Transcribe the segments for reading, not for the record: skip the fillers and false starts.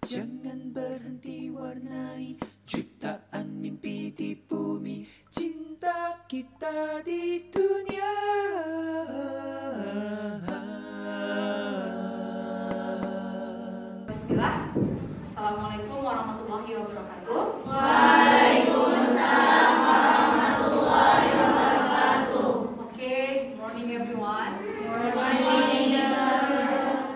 Jangan berhenti warnai jutaan mimpi di bumi, cinta kita di dunia. Bismillah. Assalamualaikum warahmatullahi wabarakatuh. Waalaikumsalam warahmatullahi wabarakatuh. Okay, good morning everyone. Good morning.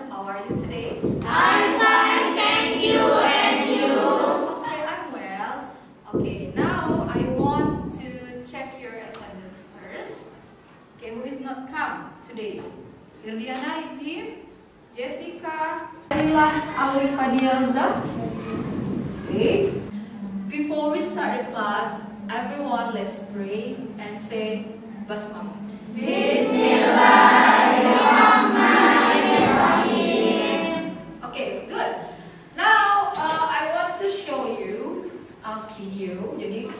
How are you today? I'm fine, thank you, and you? Okay, I'm well. Okay, now I want to check your attendance first. Okay, who is not come today? Irdiana is here. Jessica, Lailah, Ali Fadialza. Okay. Before we start the class, everyone let's pray and say Basmalah. Bismillahirrahmanirrahim. Okay, good. Now I want to show you a video. Jadi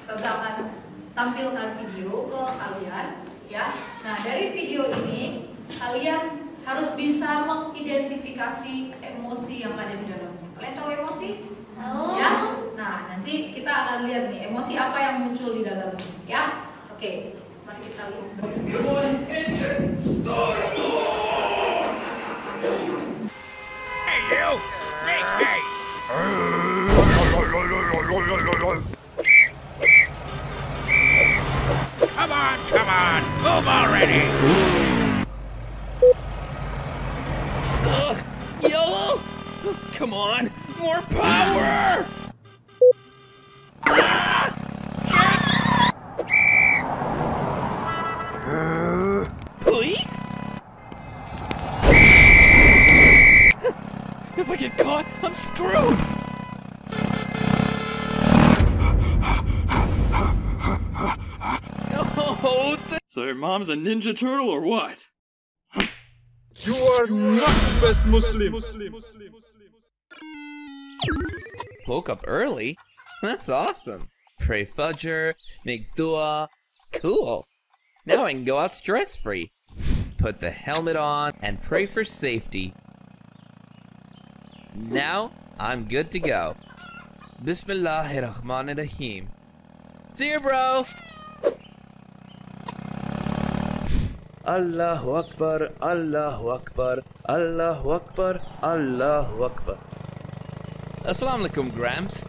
saya akan tampilkan video ke kalian, ya. Nah dari video ini kalian harus bisa mengidentifikasi emosi yang ada di dalamnya. Kalian tahu emosi? Tahu. Ya. Nah nanti kita akan lihat nih emosi apa yang muncul di dalamnya, ya. Oke, mari kita lihat. Hey you! Hey! Come on! Move already! YOLO! Come on! More power! Please? If I get caught, I'm screwed! No! So your mom's a Ninja Turtle or what? You are not the best Muslim. Woke up early? That's awesome. Pray Fajr, make dua. Cool. Now I can go out stress-free. Put the helmet on and pray for safety. Now I'm good to go. Bismillahirrahmanirrahim. See you, bro. Allahu Akbar, Allahu Akbar, Allahu Akbar, Allahu Akbar. Assalamu alaikum, Gramps.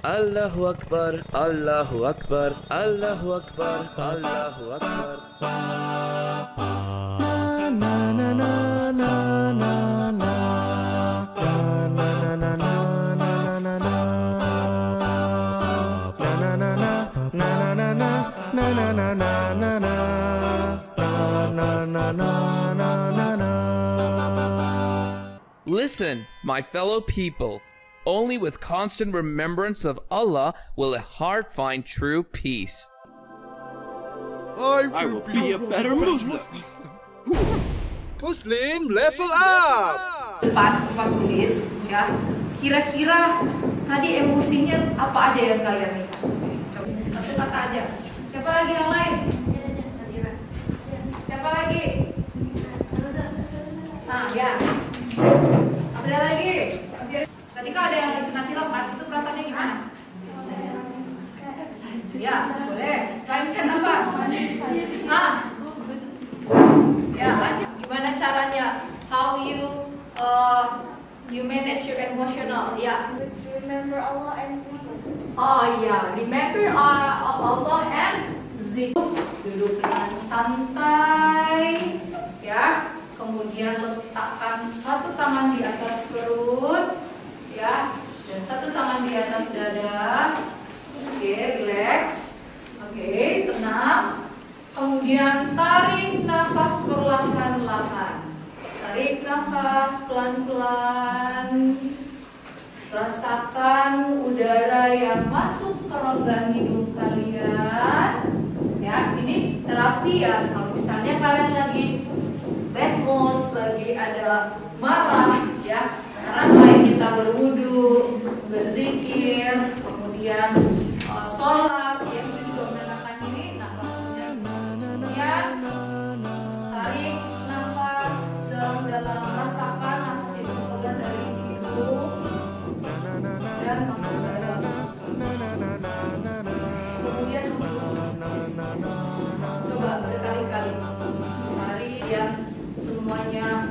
Allahu Akbar, Allahu Akbar, Allahu Akbar, Allahu Akbar. Na na na na na na na na na na na na. Listen, my fellow people, only with constant remembrance of Allah will a heart find true peace. I will be a better Muslim. Muslim, level up. Tempat tulis, ya. Kira-kira tadi emosinya apa aja yang kalian lihat? Coba satu kata aja. Siapa lagi yang lain? Siapa lagi? Nah, ya. Ada lagi? Tadi kalau ada yang nanti lompat, itu perasaannya gimana? Ya, boleh. Selain set apa? Ya, lanjut. Gimana caranya? How you manage your emotional? Ya. Remember Allah and zikr. Oh ya, remember of Allah and zikr. Duduk dengan santai, ya. Kemudian letakkan satu tangan di atas perut, ya, dan satu tangan di atas dada. Oke, relax. Oke, tenang. Kemudian tarik nafas perlahan-lahan. Tarik nafas pelan-pelan. Rasakan udara yang masuk ke rongga hidung kalian. Ya, ini terapi ya. Kalau misalnya kalian lagi bad mood, lagi ada marah, ya. Karena selain kita berwudu, berzikir, kemudian sholat, ya itu juga menenangkan diri. Nah, salah satunya kemudian tarik nafas dalam-dalam, rasakan nafas itu keluar dari hidung dan masuk ke dalam. Kemudian hembus. Coba berkali-kali. Tarik yang semuanya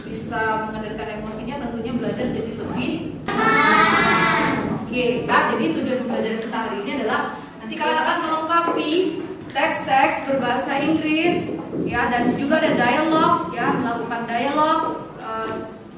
bisa mengendalikan emosinya, tentunya belajar jadi lebih. Oke, kan? Jadi tujuan belajar kita hari ini adalah nanti kalian akan melengkapi teks-teks berbahasa Inggris, ya, dan juga ada dialog, ya, melakukan dialog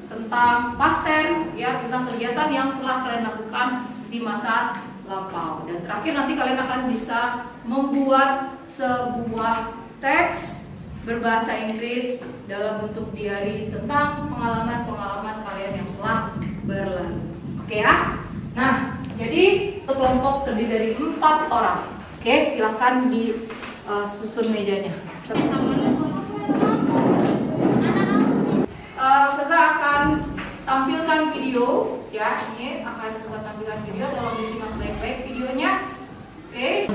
tentang past tense, ya, tentang kegiatan yang telah kalian lakukan di masa lampau. Dan terakhir nanti kalian akan bisa membuat sebuah teks berbahasa Inggris dalam bentuk diary tentang pengalaman-pengalaman kalian yang telah berlalu. Oke ya? Nah, jadi kelompok terdiri dari 4 orang. Oke, silakan disusun mejanya. Saya akan tampilkan video, ya. Ini akan saya tampilkan video, tolong disimak baik-baik videonya. Oke.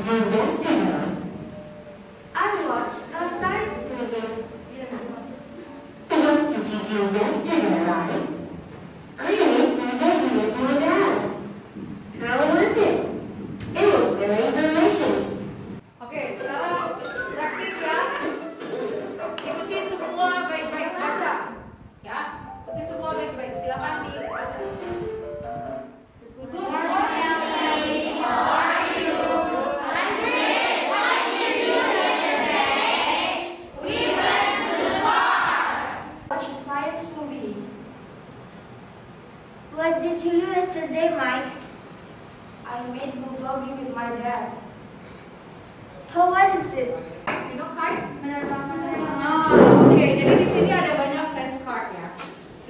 I watched a science movie. What did you do yesterday? I ate my baby with my dad. How was it? It was very delicious. Oke, sekarang praktis ya. Ikuti semua baik-baik baca. Ya, ikuti semua baik-baik. Silakan dibaca. Good morning. How are you? I'm great. What did you do yesterday? We went to the park. Watch a science movie. What did you do yesterday, Mike? I made bulgogi with my dad. How was it? You know kite? Oke, jadi di sini ada banyak flashcard ya.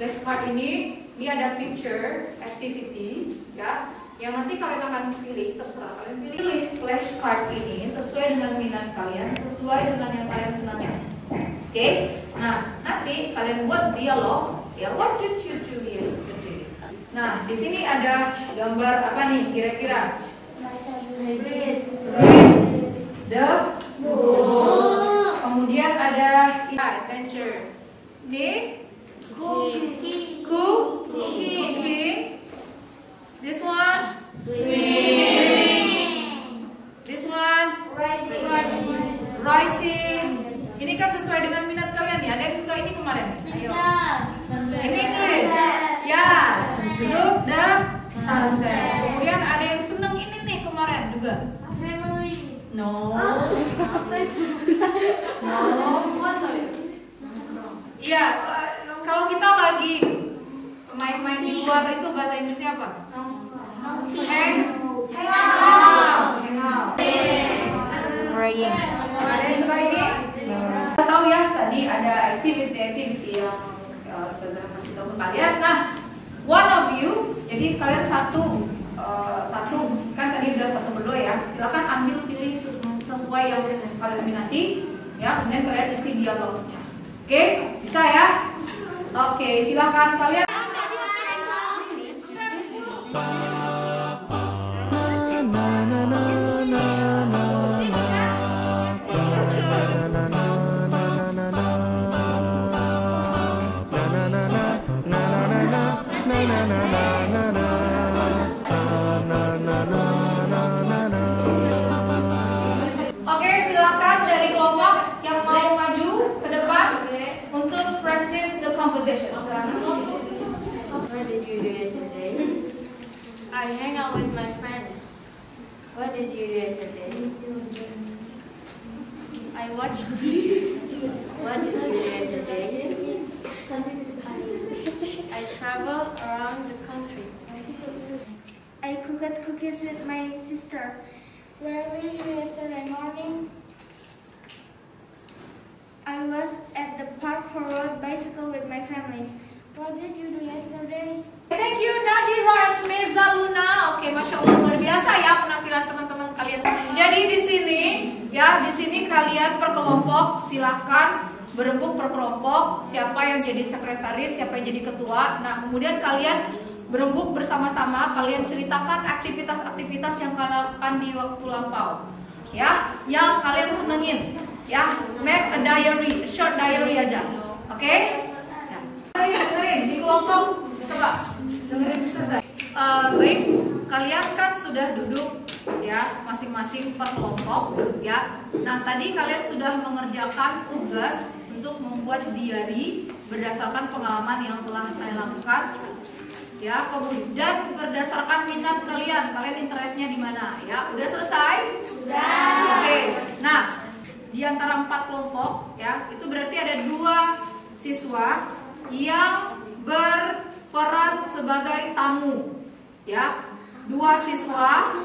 Flashcard ini ada picture activity ya, yang nanti kalian akan pilih, terserah kalian pilih flashcard ini sesuai dengan minat kalian, sesuai dengan yang kalian senangi. Oke, nah nanti kalian buat dialog ya. What did you do yesterday? Nah, di sini ada gambar apa nih kira-kira? Read the books. Kemudian ada adventure. Ini cooking. This one swimming. This one writing. Ini kan sesuai dengan minat kalian ya. Ada yang suka ini kemarin? Ayo. Ini English. Ya. Look the sunset. Kemudian ada yang seneng ini nih kemarin juga. No. Iya, kalau kita lagi main-main di luar itu bahasa Inggrisnya apa? Hang out. Praying. Ada yang suka ini? Kita tahu ya, tadi ada activity yang saya kasih tahu ke kalian. Nah, one of you, jadi kalian satu kan tadi udah satu berdua ya. Silakan ambil pilih sesuai yang kalian minati ya. Kemudian kalian isi dialognya. Oke, bisa ya? Oke, silakan kalian. Oke, silakan dari kelompok yang mau maju ke depan untuk practice the composition. What did you do yesterday? I hang out with my friends. What did you do yesterday? I watched TV. What did you do yesterday? I traveled around the country. I cooked cookies with my sister. Where were you yesterday morning? I was at the park for road bicycle with my family. What did you do yesterday? Thank you Nadira and Mezaluna. Oke, masya Allah luar biasa ya penampilan teman-teman kalian. Jadi di sini kalian per kelompok silakan berembuk per kelompok. Siapa yang jadi sekretaris, siapa yang jadi ketua. Nah kemudian kalian berembuk bersama-sama, kalian ceritakan aktivitas-aktivitas yang kalian lakukan di waktu lampau, ya, yang kalian senengin, ya. Make a diary, a short diary aja, oke? Dengerin di kelompok, coba dengerin selesai. Baik, kalian kan sudah duduk, ya, masing-masing per kelompok, ya. Nah, tadi kalian sudah mengerjakan tugas untuk membuat diary berdasarkan pengalaman yang telah kalian lakukan. Ya, kemudian berdasarkan minat kalian interestnya di mana, ya? Udah selesai? Sudah. Oke. Nah, di antara 4 kelompok, ya, itu berarti ada 2 siswa yang berperan sebagai tamu, ya. 2 siswa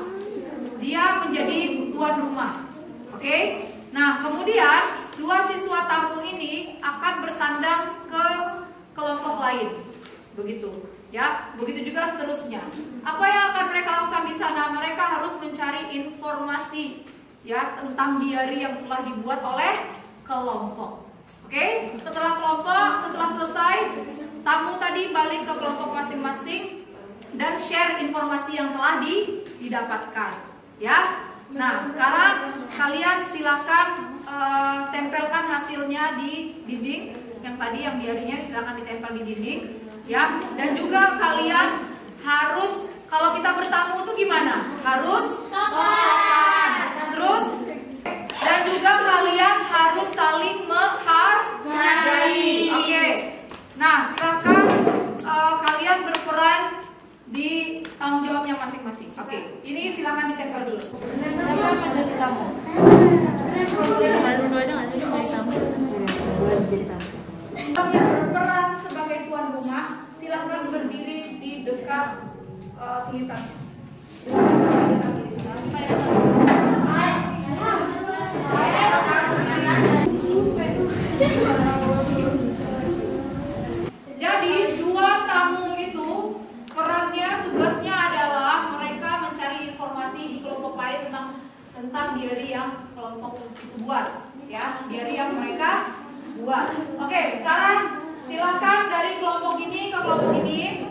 dia menjadi tuan rumah, oke? Nah, kemudian 2 siswa tamu ini akan bertandang ke kelompok lain, begitu. Ya, begitu juga seterusnya. Apa yang akan mereka lakukan di sana? Mereka harus mencari informasi, ya, tentang diary yang telah dibuat oleh kelompok. Oke? Setelah selesai, tamu tadi balik ke kelompok masing-masing dan share informasi yang telah didapatkan. Ya. Nah, sekarang kalian silakan tempelkan hasilnya di dinding. Yang tadi yang diary-nya silakan ditempel di dinding. Ya, dan juga kalian harus, kalau kita bertamu itu gimana? Harus sopan. Terus, dan juga kalian harus saling menghargai. Oke. Nah, silakan kalian berperan di tanggung jawabnya masing-masing. Oke. Ini silakan ditempel dulu. Siapa yang menjadi tamu? Yang berperan sebagai tuan rumah, silahkan berdiri di dekat tulisannya. Jadi 2 tamu itu perannya, tugasnya adalah mereka mencari informasi di kelompok lain tentang diary yang kelompok itu buat, ya, diary yang mereka buat. Oke, sekarang silakan dari kelompok ini ke kelompok ini,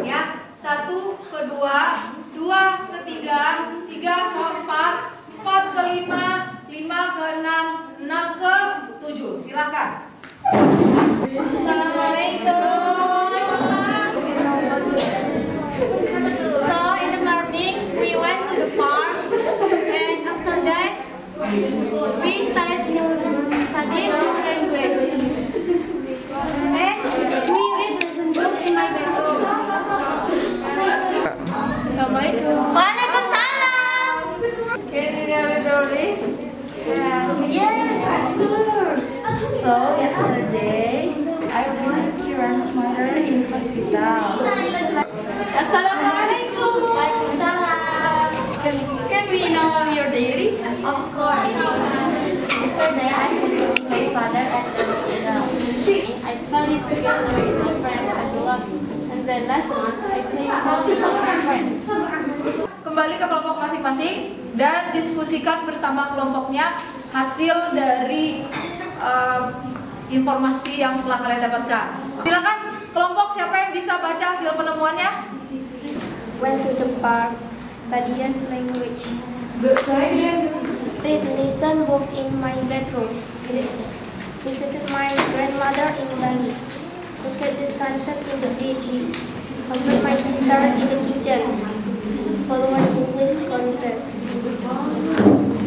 ya. 1 ke 2, 2 ke 3, 3 ke 4, 4 ke 5, 5 ke 6, 6 ke 7. Silakan. Assalamualaikum. So in the morning we went to the park, and after that we started studying language. And we read lesson books in my bedroom. Assalamualaikum. Waalaikumsalam. Can you hear me, Dory? Yes, of course. So yesterday I visited Kiran's mother in hospital. Assalamualaikum. Waalaikumsalam. Can we know your diary? Of course. Yesterday I visited my father at the hospital. I studied together with my friend Abdullah, and then last month I played volleyball with my friends. Kembali ke kelompok masing-masing dan diskusikan bersama kelompoknya hasil dari informasi yang telah kalian dapatkan. Silakan kelompok, siapa yang bisa baca hasil penemuannya? Went to the park, studied language. Read lesson books in my bedroom. Visited my grandmother in Bali. Looked at the sunset in the beach. Helped my sister in the kitchen. Followed English contest.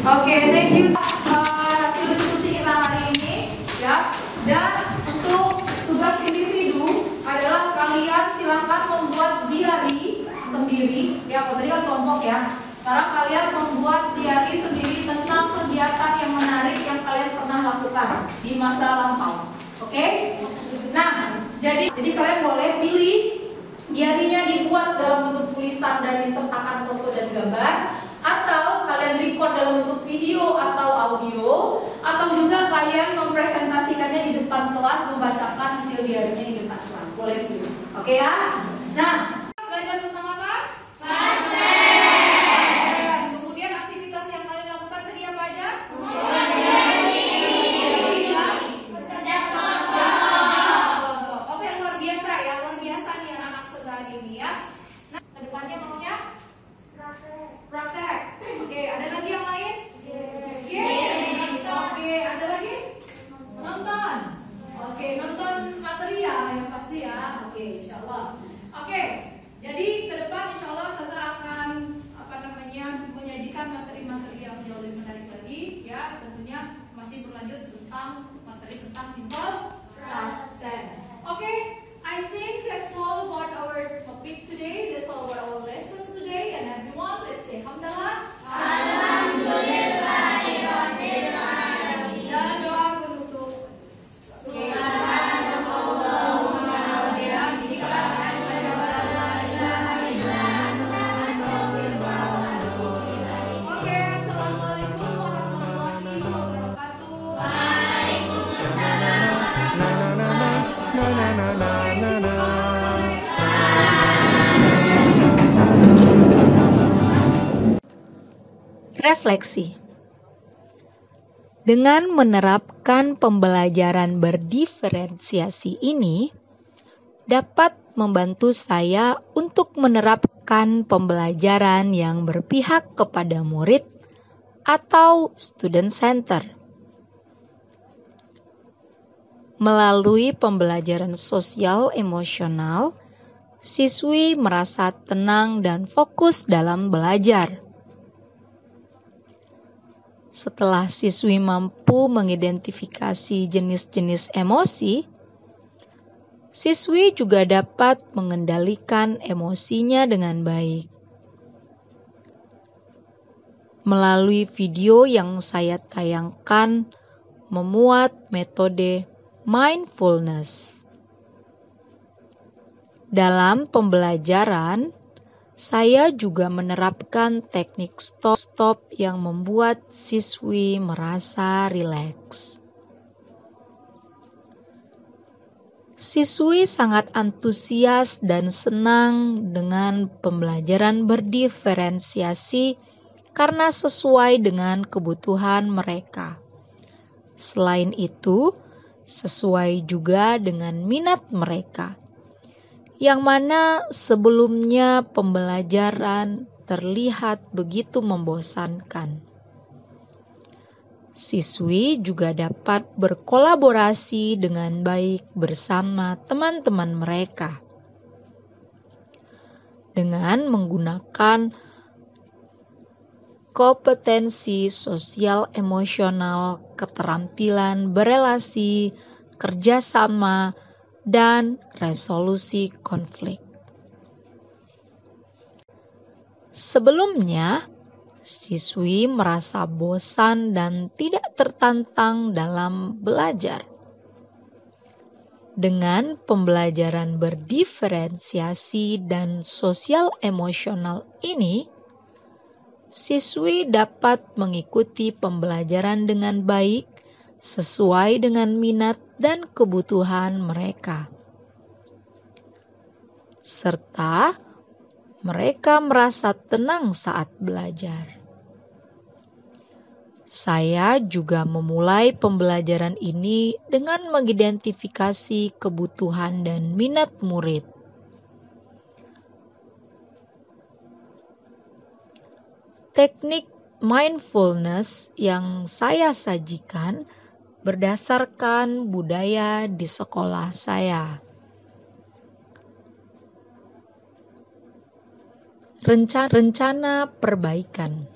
Oke, thank you. Hasil diskusi kita hari ini, ya. Dan untuk tugas individu adalah kalian silakan membuat diary sendiri. Ya, tadi kan kelompok ya. Sekarang kalian membuat diary sendiri tentang kegiatan yang menarik yang kalian pernah lakukan di masa lampau. Oke? Nah, jadi kalian boleh pilih diary-nya dibuat dalam bentuk tulisan dan disertakan foto dan gambar, atau kalian record dalam bentuk video atau audio, atau juga kalian mempresentasikannya di depan kelas, membacakan hasil diary-nya di depan kelas. Boleh pilih. Oke ya? Nah, belajar tentang apa? Bahasa. Kemudian aktivitas yang kalian lakukan tadi apa aja? Bekerja kelompok. Oke, luar biasa ya, luar biasa nih anak-anak sehari ini ya. lanjut tentang materi tentang simple past tense. Okay, I think that's all about our topic today. That's all about our lesson today. And everyone, let's say Alhamdulillah. Dan doa penutup. Oke, assalamualaikum warahmatullahi wabarakatuh. Refleksi. Dengan menerapkan pembelajaran berdiferensiasi ini, dapat membantu saya untuk menerapkan pembelajaran yang berpihak kepada murid atau student center. Melalui pembelajaran sosial emosional, siswi merasa tenang dan fokus dalam belajar. Setelah siswi mampu mengidentifikasi jenis-jenis emosi, siswi juga dapat mengendalikan emosinya dengan baik. Melalui video yang saya tayangkan memuat metode mindfulness. Dalam pembelajaran, saya juga menerapkan teknik stop yang membuat siswi merasa rileks. Siswi sangat antusias dan senang dengan pembelajaran berdiferensiasi karena sesuai dengan kebutuhan mereka. Selain itu, sesuai juga dengan minat mereka, yang mana sebelumnya pembelajaran terlihat begitu membosankan. Siswi juga dapat berkolaborasi dengan baik bersama teman-teman mereka. Dengan menggunakan kompetensi sosial emosional, keterampilan berelasi, kerjasama, dan resolusi konflik. Sebelumnya, siswi merasa bosan dan tidak tertantang dalam belajar. Dengan pembelajaran berdiferensiasi dan sosial emosional ini, siswi dapat mengikuti pembelajaran dengan baik sesuai dengan minat dan kebutuhan mereka, serta mereka merasa tenang saat belajar. Saya juga memulai pembelajaran ini dengan mengidentifikasi kebutuhan dan minat murid. Teknik mindfulness yang saya sajikan berdasarkan budaya di sekolah saya. Rencana perbaikan.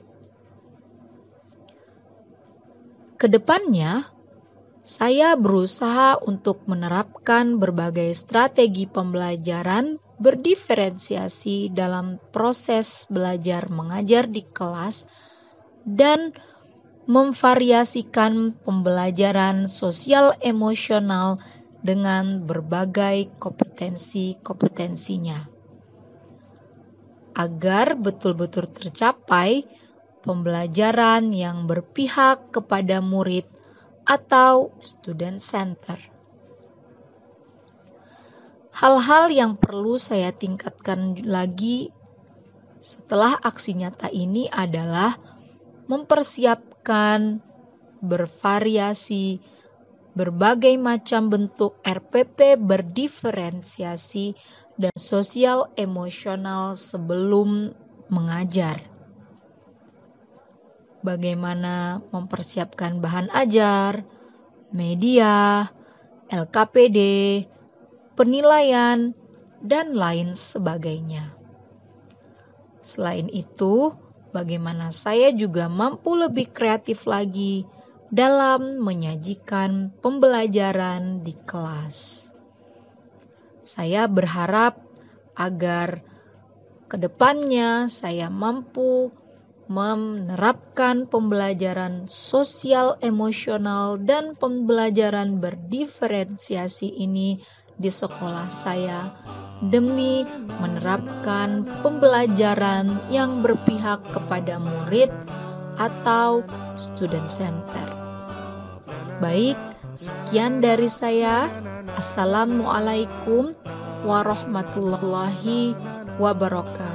Kedepannya, saya berusaha untuk menerapkan berbagai strategi pembelajaran berdiferensiasi dalam proses belajar mengajar di kelas dan memvariasikan pembelajaran sosial emosional dengan berbagai kompetensinya. Agar betul-betul tercapai pembelajaran yang berpihak kepada murid atau student center. Hal-hal yang perlu saya tingkatkan lagi setelah aksi nyata ini adalah mempersiapkan bervariasi berbagai macam bentuk RPP berdiferensiasi dan sosial emosional sebelum mengajar. Bagaimana mempersiapkan bahan ajar, media, LKPD, penilaian, dan lain sebagainya. Selain itu, bagaimana saya juga mampu lebih kreatif lagi dalam menyajikan pembelajaran di kelas. Saya berharap agar kedepannya saya mampu menerapkan pembelajaran sosial emosional dan pembelajaran berdiferensiasi ini di sekolah saya demi menerapkan pembelajaran yang berpihak kepada murid atau student center. Baik, sekian dari saya. Assalamualaikum warahmatullahi wabarakatuh.